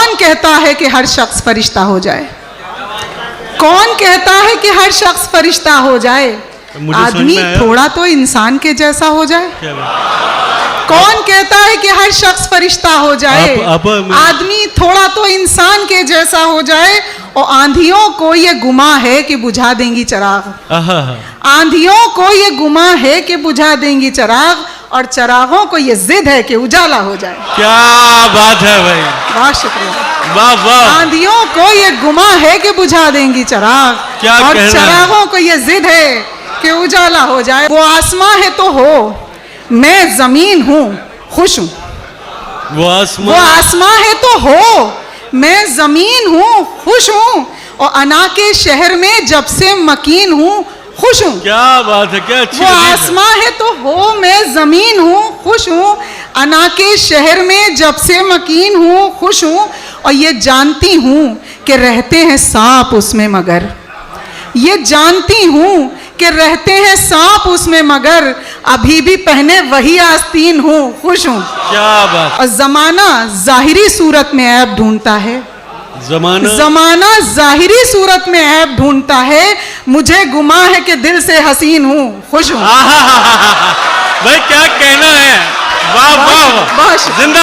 कौन कहता है कि हर शख्स फरिश्ता हो जाए? कौन कहता है कि हर शख्स फरिश्ता हो जाए? आदमी थोड़ा तो इंसान के जैसा हो जाए। कौन कहता है कि हर शख्स फरिश्ता हो जाए? आदमी थोड़ा तो इंसान के जैसा हो जाए। और आंधियों को ये गुमा है कि बुझा देंगी चिराग। आंधियों को ये गुमा है कि बुझा देंगी चिराग, और चिरागों को ये जिद है कि उजाला हो जाए। क्या बात है भाई, बहुत शुक्रिया। वाह वाह। आंधियों को ये गुमा है कि बुझा देंगी चिराग, क्या और कहना चिरागों को ये जिद है कि उजाला हो जाए। वो आसमां है तो हो, मैं जमीन हूँ, खुश हूँ। वो आसमां है तो हो, मैं जमीन हूँ, खुश हूँ। और अना के शहर में जब से मकीन हूँ, खुश हूँ। क्या बात है, क्या अच्छी। वो आसमां है तो हो, मैं जमीन हूँ, खुश हूँ। अना के शहर में जब से मकीन हूँ, खुश हूँ। और ये जानती हूँ कि रहते हैं सांप उसमें मगर, ये जानती हूँ कि रहते हैं सांप उसमें मगर, अभी भी पहने वही आस्तीन हूँ, खुश हूँ। क्या बात। और जमाना जाहिरी सूरत में ऐब ढूंढता है, जमाना जाहिरी सूरत में ऐब ढूंढता है। मुझे गुमा है कि दिल से हसीन हूँ, खुश हूँ। भाई क्या कहना है, वाह वाह, बहुत जिंदा।